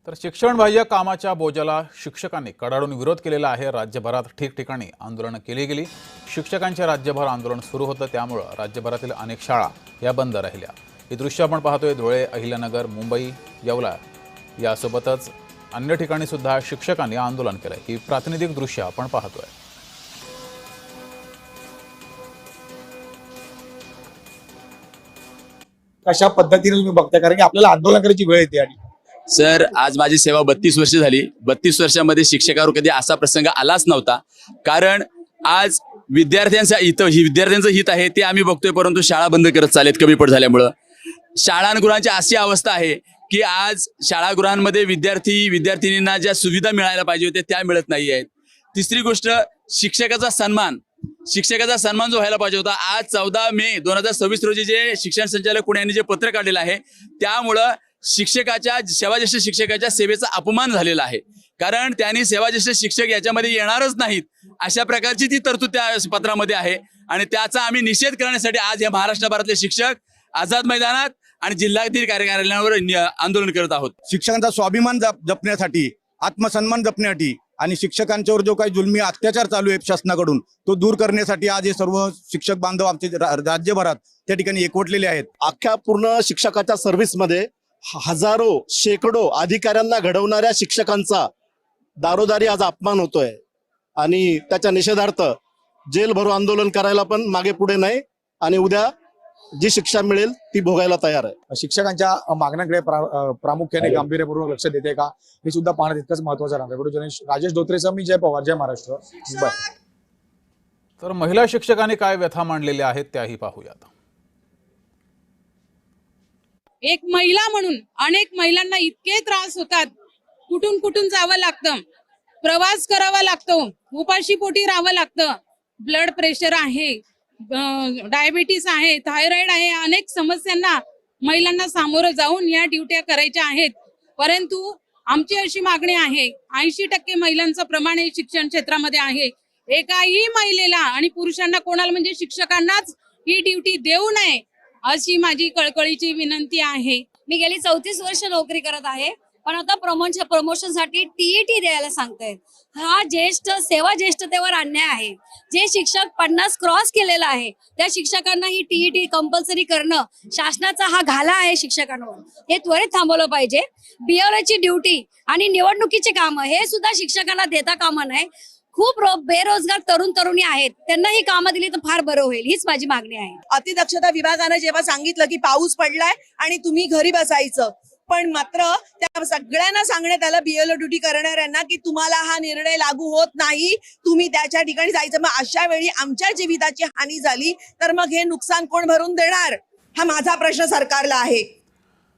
तर शिक्षणबाह्य कामाच्या बोजाला शिक्षकांनी कडाडून विरोध केलेला आहे। राज्यभरात ठिकठिकाणी आंदोलनं केली गेली। शिक्षकांचे राज्यभर आंदोलन सुरू होतं, त्यामुळे राज्यभरातील अनेक शाळा या बंद राहिल्या। ही दृश्य आपण पाहतोय। धुळे, अहिल्यानगर, मुंबई, येवला यासोबतच अन्य ठिकाणी सुद्धा शिक्षकांनी आंदोलन केलंय। ही प्रातिनिधिक दृश्य आपण पाहतोय। कशा पद्धतीने तुम्ही बघता, कारण की आपल्याला आंदोलन करायची वेळ येते। आणि सर, आज माझी सेवा 32 वर्ष झाली। 32 वर्षामध्ये शिक्षकावर कधी असा प्रसंग आलाच नव्हता। कारण आज विद्यार्थ्यांचं हित आहे ते आम्ही बघतोय, परंतु शाळा बंद करत चालेत कमी पड झाल्यामुळं। शाळांगृहांची अशी अवस्था आहे की आज शाळागृहांमध्ये विद्यार्थिनींना ज्या सुविधा मिळायला पाहिजे होत्या त्या मिळत नाही आहेत। तिसरी गोष्ट, शिक्षकाचा सन्मान जो व्हायला पाहिजे होता। आज 14 मे 2026 रोजी जे शिक्षण संचालक पुणे यांनी जे पत्र काढलेलं आहे, त्यामुळं सेवाज्येष्ठ शिक्षकाच्या सेवेचा अपमान झालेला आहे। कारण त्यांनी सेवाज्येष्ठ शिक्षक याच्यामध्ये येणारच नाहीत अशा प्रकारची ती तरतूद त्या पत्रामध्ये आहे। आणि त्याचा आम्ही निषेध करण्यासाठी आज या महाराष्ट्रभरातले शिक्षक आझाद मैदानात आणि जिल्हाधिकारी कार्यालयावर आंदोलन करत आहोत। शिक्षकांचा स्वाभिमान जपण्यासाठी, आत्मसन्मान जपण्यासाठी आणि शिक्षकांच्यावर जो काही जुलमी अत्याचार चालू आहे शासनाकडून तो दूर करण्यासाठी आज हे सर्व शिक्षक बांधव आमचे राज्यभरात त्या ठिकाणी एकवटलेले आहेत। अख्ख्या पूर्ण शिक्षकाच्या सर्व्हिसमध्ये हजारो शेकडो अधिकाऱ्यांना घडवणाऱ्या शिक्षकांचा दारोदारी आज अपमान होतोय आणि त्याच्या निषेधार्थ जेल भरो आंदोलन करायला पण मागे पुढे नाही आणि उद्या जी शिक्षा मिळेल ती भोगायला तयार आहे। शिक्षकांच्या मागण्यांकडे प्रामुख्याने गांभीर्यपूर्वक लक्ष देते का, हे सुद्धा पाहणं तितकंच महत्त्वाचं राहतं। राजेश धोत्रेचा मी जय पवार, जय महाराष्ट्र। तर महिला शिक्षकांनी काय व्यथा मांडलेल्या आहेत त्याही पाहूयात। एक महिला म्हणून अनेक महिलांना इतके त्रास होतात, कुठून कुठून जावं लागतं, प्रवास करावा लागतो, उपाशी पोटी राहावं लागतं, ब्लड प्रेशर आहे, डायबिटीस आहे, थायरॉइड आहे, अनेक समस्यांना महिलांना सामोरं जाऊन या ड्युट्या करायच्या आहेत। परंतु आमची अशी मागणी आहे, 80% महिलांचं प्रमाण हे शिक्षण क्षेत्रामध्ये आहे। एकाही महिलेला आणि पुरुषांना कोणाला म्हणजे शिक्षकांनाच ही ड्युटी देऊ नये अशी माझी कळकळीची विनंती आहे। मी गेली 34 वर्ष नोकरी करत आहे, पण आता प्रमोशन साठी टीईटी द्यायला सांगतायत। हा सेवा ज्येष्ठतेवर अन्याय आहे। जे शिक्षक 50 क्रॉस केलेला आहे त्या शिक्षकांना ही टीईटी कंपल्सरी करणं शासनाचा हा घाला आहे शिक्षकांवर, हे त्वरित थांबवलं पाहिजे। बीएलओची ड्युटी आणि निवडणुकीचे काम हे सुद्धा शिक्षकांना देता कामा नये। खूप बेरोजगार तरुणी आहेत, त्यांना ही कामं दिली तर फार बरं होईल, हीच माझी मागणी आहे। अतिदक्षता विभागानं जेव्हा सांगितलं की पाऊस पडलाय आणि तुम्ही घरी बसायचं, पण मात्र त्या सगळ्यांना सांगण्यात आलं बीएलओ ड्युटी करणाऱ्यांना की तुम्हाला हा निर्णय लागू होत नाही, तुम्ही त्याच्या ठिकाणी जायचं। मग अशा वेळी आमच्या जीविताची हानी झाली तर मग हे नुकसान कोण भरून देणार, हा माझा प्रश्न सरकारला आहे।